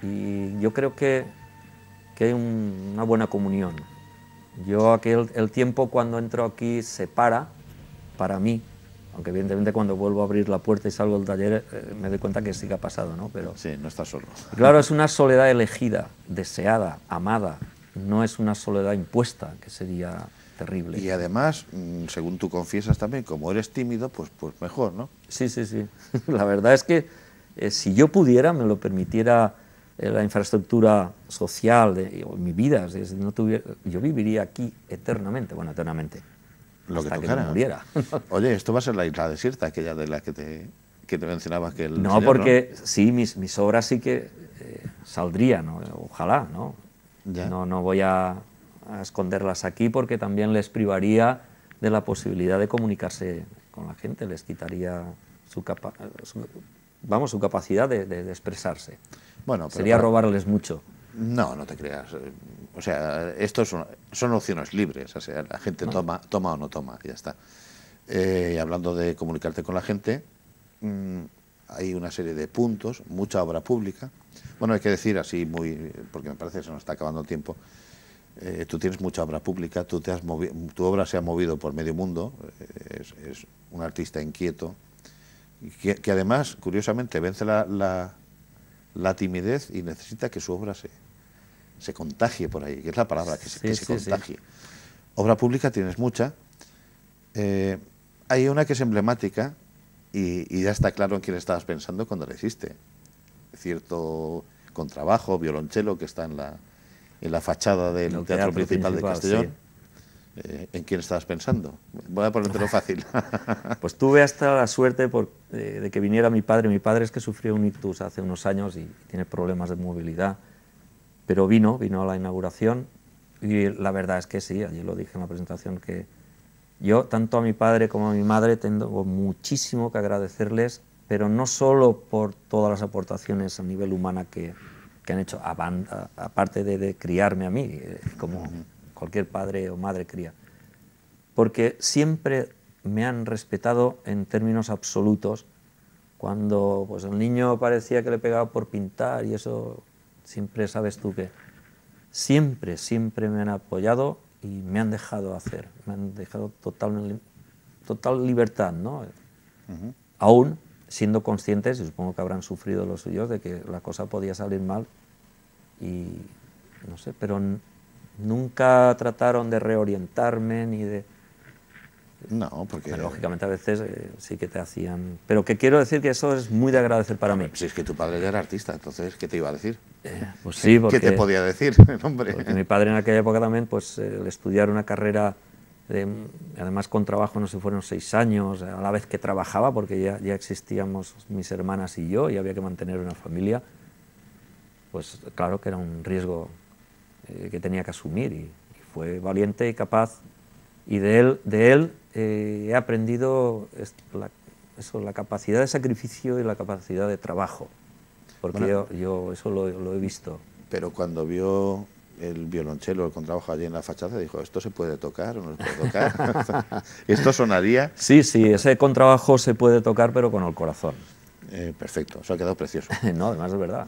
Y yo creo que hay una buena comunión. El tiempo cuando entro aquí se para mí, aunque evidentemente cuando vuelvo a abrir la puerta y salgo del taller me doy cuenta que sí que ha pasado, ¿no? Pero sí, no estás solo. Claro, es una soledad elegida, deseada, amada, no es una soledad impuesta, que sería terrible. Y además, según tú confiesas también, como eres tímido, pues mejor, ¿no? Sí, sí, sí. La verdad es que si yo pudiera, me lo permitiera la infraestructura social de mi vida, si no tuviera, yo viviría aquí eternamente, bueno, eternamente. Lo hasta que tocara. Que no muriera. Oye, esto va a ser la isla desierta, aquella de la que te mencionaba que el No, señor, porque ¿no? sí, mis obras sí que saldrían, ¿no? Ojalá, ¿no? Ya. No voy a esconderlas aquí porque también les privaría de la posibilidad de comunicarse con la gente, les quitaría su capacidad de expresarse. Bueno, pero sería robarles mucho. No, no te creas. O sea, esto son opciones libres. O sea, la gente toma o no toma, y ya está. Y hablando de comunicarte con la gente, hay una serie de puntos, mucha obra pública. Bueno, hay que decir así porque me parece que se nos está acabando el tiempo. Tú tienes mucha obra pública, tu obra se ha movido por medio mundo, es un artista inquieto, que además, curiosamente, vence la timidez y necesita que su obra se contagie por ahí, que es la palabra, que se contagie. Sí. Obra pública tienes mucha. Hay una que es emblemática y ya está claro en quién estabas pensando cuando la hiciste. Cierto contrabajo, violonchelo, que está en la fachada del Teatro Principal de Castellón. Sí. ¿En quién estabas pensando? Voy a ponértelo fácil. Pues tuve hasta la suerte de que viniera mi padre. Mi padre es que sufrió un ictus hace unos años y tiene problemas de movilidad. Pero vino a la inauguración y la verdad es que sí, allí lo dije en la presentación, que yo, tanto a mi padre como a mi madre, tengo muchísimo que agradecerles, pero no solo por todas las aportaciones a nivel humana que han hecho, aparte de criarme a mí, como cualquier padre o madre cría, porque siempre me han respetado en términos absolutos. Cuando pues, el niño parecía que le pegaba por pintar y eso, siempre sabes tú que siempre me han apoyado y me han dejado hacer, me han dejado total libertad, ¿no? Aún siendo conscientes, y supongo que habrán sufrido los suyos, de que la cosa podía salir mal y no sé, pero nunca trataron de reorientarme ni de... No, porque... Bueno, lógicamente a veces sí que te hacían... Pero que quiero decir que eso es muy de agradecer para mí. Si es que tu padre ya era artista, entonces, ¿qué te iba a decir? Pues sí, porque... ¿Qué te podía decir, hombre? Porque mi padre en aquella época también, pues, el estudiar una carrera, además con trabajo, no sé, fueron 6 años, a la vez que trabajaba, porque ya existíamos mis hermanas y yo, y había que mantener una familia, pues claro que era un riesgo que tenía que asumir, y fue valiente y capaz, y de él he aprendido la capacidad de sacrificio y la capacidad de trabajo, porque bueno, yo eso lo he visto. Pero cuando vio el violonchelo, el contrabajo allí en la fachada, dijo, ¿esto se puede tocar o no se puede tocar? ¿Esto sonaría? Sí, sí, ese contrabajo se puede tocar, pero con el corazón. Perfecto, eso ha quedado precioso. No, además es verdad.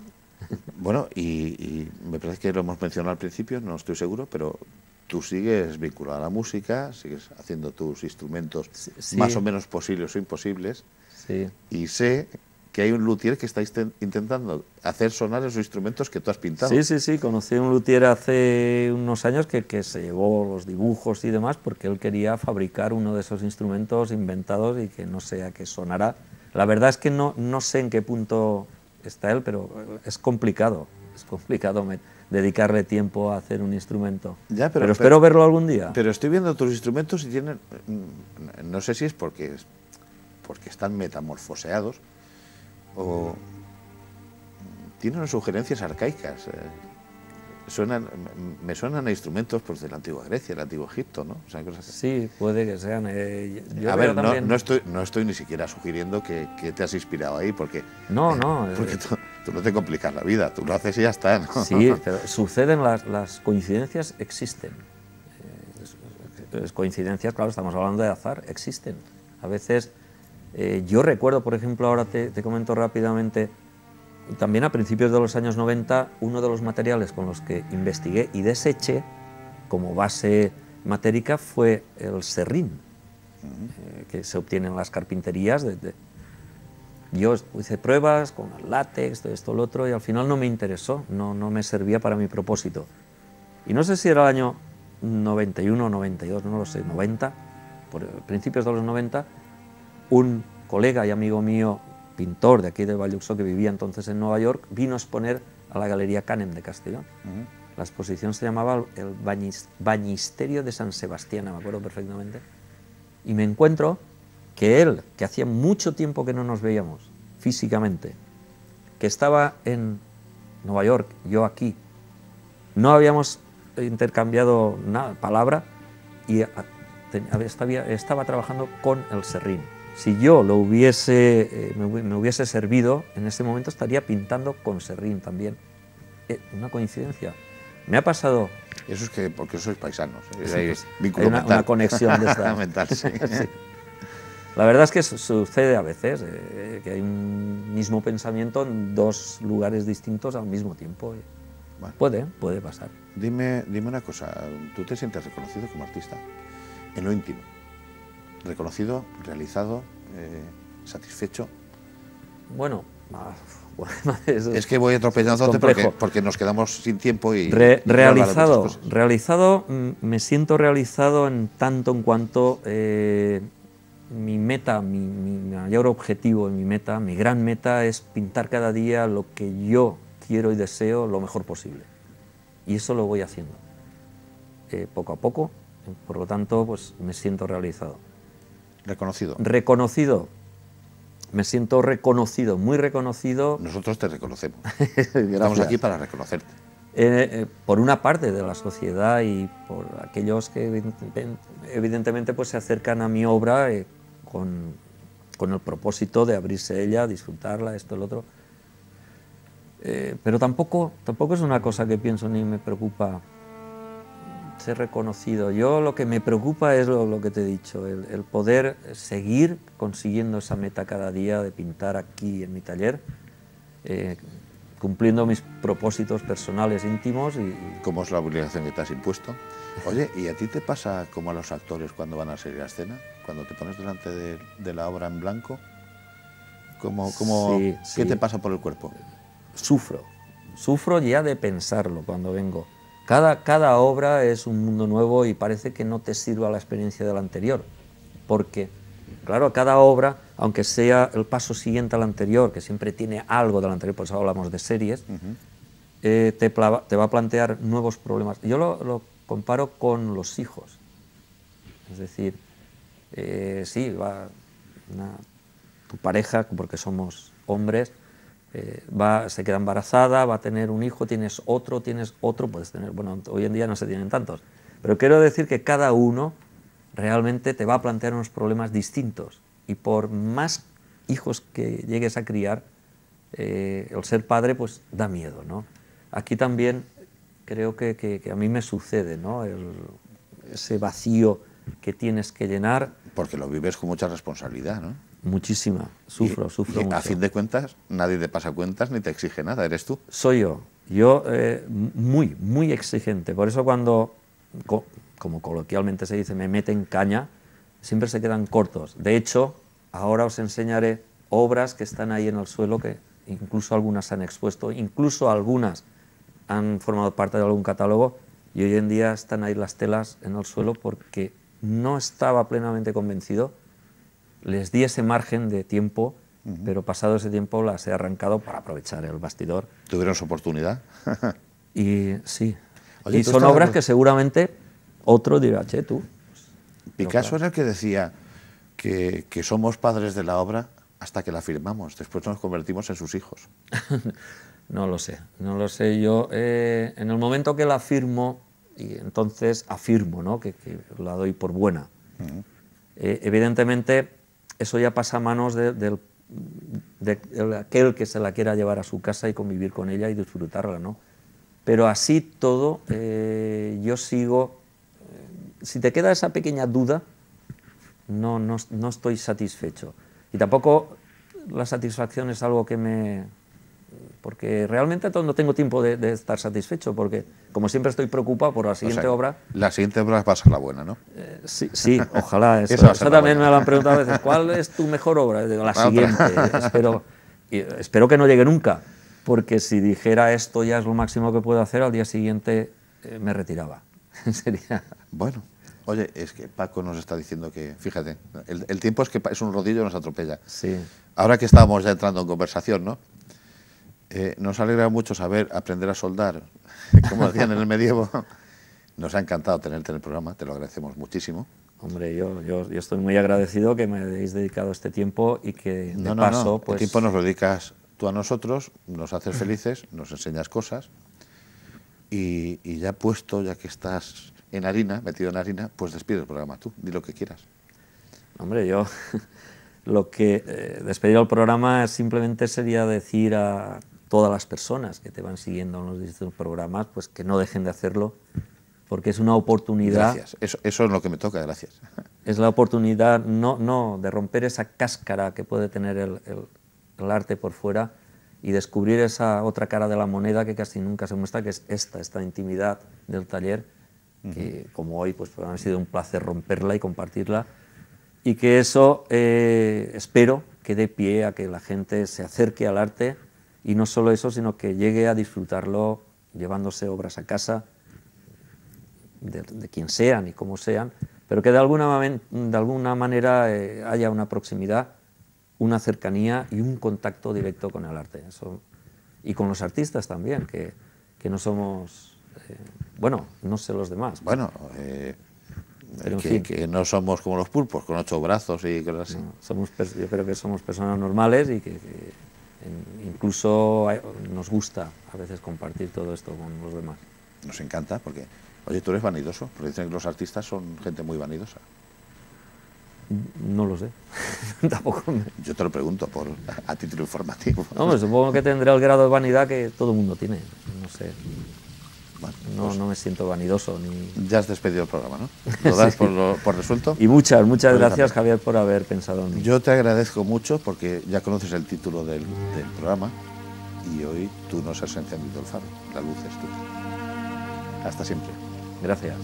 Bueno, y me parece que lo hemos mencionado al principio, no estoy seguro, pero tú sigues vinculado a la música, sigues haciendo tus instrumentos Sí. más o menos posibles o imposibles, Sí. y sé que hay un luthier que está intentando hacer sonar esos instrumentos que tú has pintado. Sí, sí, sí, conocí a un luthier hace unos años que se llevó los dibujos y demás porque él quería fabricar uno de esos instrumentos inventados y que no sé a qué sonará. La verdad es que no sé en qué punto está él, pero es complicado dedicarle tiempo a hacer un instrumento. Ya, pero espero verlo algún día. Pero estoy viendo tus instrumentos y tienen, no sé si es porque están metamorfoseados o tienen unas sugerencias arcaicas. Me suenan a instrumentos pues, de la antigua Grecia, del antiguo Egipto, ¿no? O sea, cosas así. Sí, puede que sean. A ver, no estoy ni siquiera sugiriendo que te has inspirado ahí, porque no. Porque tú no te complicas la vida, tú lo haces y ya está, ¿no? Sí, pero suceden, las coincidencias existen. Coincidencias, claro, estamos hablando de azar, existen. A veces, yo recuerdo, por ejemplo, ahora te comento rápidamente, también a principios de los años 90, uno de los materiales con los que investigué y deseché como base matérica fue el serrín, que se obtiene en las carpinterías. Yo hice pruebas con el látex, esto, lo otro, y al final no me interesó, no me servía para mi propósito. Y no sé si era el año 91 o 92, no lo sé, 90, por principios de los 90, un colega y amigo mío, pintor de aquí de Valluxó, que vivía entonces en Nueva York, vino a exponer a la Galería Canem de Castellón. La exposición se llamaba el Bañisterio de San Sebastián, me acuerdo perfectamente, y me encuentro que él, que hacía mucho tiempo que no nos veíamos físicamente, que estaba en Nueva York, yo aquí, no habíamos intercambiado nada, palabra, y estaba trabajando con el serrín. Si yo me hubiese servido, en ese momento estaría pintando con serrín también. Una coincidencia. Me ha pasado... Eso es que porque sois paisanos. Sí, Hay pues, vínculo hay mental. una conexión de esta... mental, sí. Sí. La verdad es que sucede a veces, que hay un mismo pensamiento en dos lugares distintos al mismo tiempo. Bueno. Puede pasar. Dime una cosa, ¿tú te sientes reconocido como artista? En lo íntimo. ¿Reconocido, realizado, satisfecho? Bueno, es que voy atropellándote porque nos quedamos sin tiempo y... Realizado, me siento realizado en tanto en cuanto mi meta, mi mayor objetivo, mi gran meta es pintar cada día lo que yo quiero y deseo lo mejor posible. Y eso lo voy haciendo, poco a poco, por lo tanto, pues me siento realizado. ¿Reconocido? Reconocido. Me siento reconocido, muy reconocido. Nosotros te reconocemos. Estamos aquí para reconocerte. Por una parte de la sociedad y por aquellos que evidentemente pues, se acercan a mi obra con el propósito de abrirse ella, disfrutarla, esto, lo otro. Pero tampoco es una cosa que pienso ni me preocupa ser reconocido. Yo lo que me preocupa es lo que te he dicho, el poder seguir consiguiendo esa meta cada día de pintar aquí en mi taller, cumpliendo mis propósitos personales íntimos. ¿Cómo es la obligación que te has impuesto? Oye, ¿y a ti te pasa como a los actores cuando van a salir a escena? Cuando te pones delante de la obra en blanco, ¿qué te pasa por el cuerpo? Sufro ya de pensarlo cuando vengo. Cada obra es un mundo nuevo y parece que no te sirva la experiencia de la anterior, porque, claro, cada obra, aunque sea el paso siguiente al anterior, que siempre tiene algo del anterior, por eso hablamos de series, te va a plantear nuevos problemas. Yo lo comparo con los hijos, es decir, tu pareja, porque somos hombres, se queda embarazada, va a tener un hijo, tienes otro, puedes tener, bueno, hoy en día no se tienen tantos, pero quiero decir que cada uno realmente te va a plantear unos problemas distintos y por más hijos que llegues a criar, el ser padre pues da miedo, ¿no? Aquí también creo que a mí me sucede, ¿no? Ese vacío que tienes que llenar. Porque lo vives con mucha responsabilidad, ¿no? Muchísima, sufro y mucho. A fin de cuentas, nadie te pasa cuentas ni te exige nada, eres tú. Soy yo, muy exigente, por eso cuando, como coloquialmente se dice, me meten caña, siempre se quedan cortos. De hecho, ahora os enseñaré obras que están ahí en el suelo, que incluso algunas se han expuesto, incluso algunas han formado parte de algún catálogo, y hoy en día están ahí las telas en el suelo porque no estaba plenamente convencido. Les di ese margen de tiempo, pero pasado ese tiempo las he arrancado para aprovechar el bastidor. ¿Tuvieron su oportunidad? Y sí. Oye, y son obras que seguramente otro dirá, che, tú. Picasso era el que decía que somos padres de la obra hasta que la firmamos, después nos convertimos en sus hijos. No lo sé, no lo sé. Yo, en el momento que la firmo, y entonces afirmo, ¿no? que la doy por buena. Evidentemente, eso ya pasa a manos de aquel que se la quiera llevar a su casa y convivir con ella y disfrutarla, ¿no? Pero así todo, yo sigo... si te queda esa pequeña duda, no estoy satisfecho. Y tampoco la satisfacción es algo que me... porque realmente no tengo tiempo de estar satisfecho, porque como siempre estoy preocupado por la siguiente obra. La siguiente obra va a ser la buena, ¿no? Sí, ojalá. Eso también me lo han preguntado a veces. ¿Cuál es tu mejor obra? Digo, la siguiente. Espero que no llegue nunca, porque si dijera esto ya es lo máximo que puedo hacer, al día siguiente me retiraba. Sería... Bueno, oye, es que Paco nos está diciendo que, fíjate, el tiempo es un rodillo, nos atropella. Sí. Ahora que estábamos ya entrando en conversación, ¿no? Nos alegra mucho aprender a soldar, como decían en el medievo. Nos ha encantado tenerte en el programa, te lo agradecemos muchísimo. Hombre, yo estoy muy agradecido que me hayáis dedicado este tiempo y que de paso... Pues... el tiempo nos lo dedicas tú a nosotros, nos haces felices, nos enseñas cosas y ya puesto, ya que estás en harina, metido en harina, pues despide el programa tú, di lo que quieras. Hombre, yo... lo que despedir el programa simplemente sería decir a todas las personas que te van siguiendo en los distintos programas, pues que no dejen de hacerlo, porque es una oportunidad... Gracias, eso es lo que me toca, gracias. Es la oportunidad no de romper esa cáscara que puede tener el arte por fuera y descubrir esa otra cara de la moneda que casi nunca se muestra, que es esta intimidad del taller, que como hoy pues ha sido un placer romperla y compartirla, y que eso espero que dé pie a que la gente se acerque al arte, y no solo eso, sino que llegue a disfrutarlo llevándose obras a casa, de quien sean y cómo sean, pero que de alguna manera haya una proximidad, una cercanía y un contacto directo con el arte. Eso, y con los artistas también, que no somos... bueno, no sé los demás. Bueno, pero que no somos como los pulpos, con 8 brazos y cosas así. No, yo creo que somos personas normales y que incluso nos gusta a veces compartir todo esto con los demás. Nos encanta, porque, oye, tú eres vanidoso, porque dicen que los artistas son gente muy vanidosa. No lo sé. Tampoco Yo te lo pregunto a título informativo. No, supongo que tendré el grado de vanidad que todo el mundo tiene. No sé. Bueno, no me siento vanidoso ni... Ya has despedido el programa, ¿no? ¿Lo das sí. por resuelto? Y muchas gracias, Javier, por haber pensado en mí. Yo te agradezco mucho porque ya conoces el título del programa y hoy tú nos has encendido el faro. La luz es tuya. Hasta siempre. Gracias.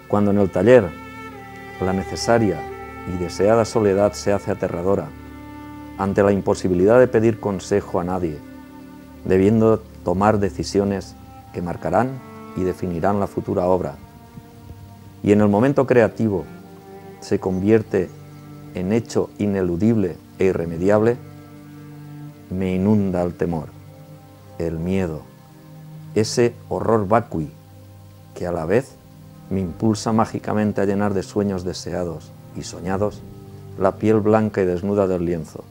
Cuando en el taller la necesaria y deseada soledad se hace aterradora, ante la imposibilidad de pedir consejo a nadie, debiendo tomar decisiones que marcarán y definirán la futura obra, y en el momento creativo se convierte en hecho ineludible e irremediable, me inunda el temor, el miedo, ese horror vacui que a la vez me impulsa mágicamente a llenar de sueños deseados y soñados la piel blanca y desnuda del lienzo,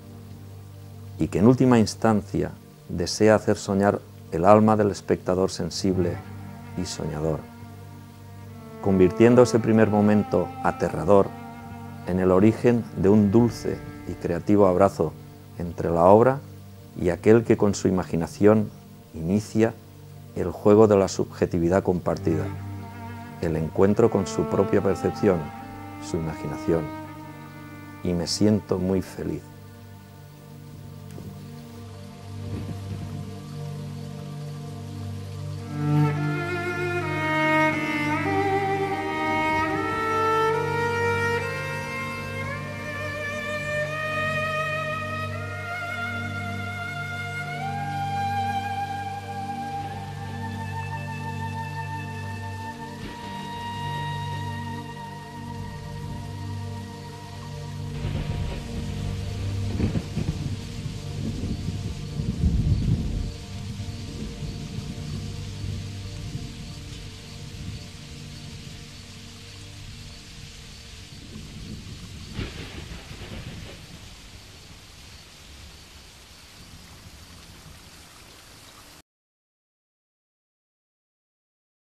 y que en última instancia desea hacer soñar el alma del espectador sensible y soñador, convirtiendo ese primer momento aterrador en el origen de un dulce y creativo abrazo entre la obra y aquel que con su imaginación inicia el juego de la subjetividad compartida, el encuentro con su propia percepción, su imaginación, y me siento muy feliz.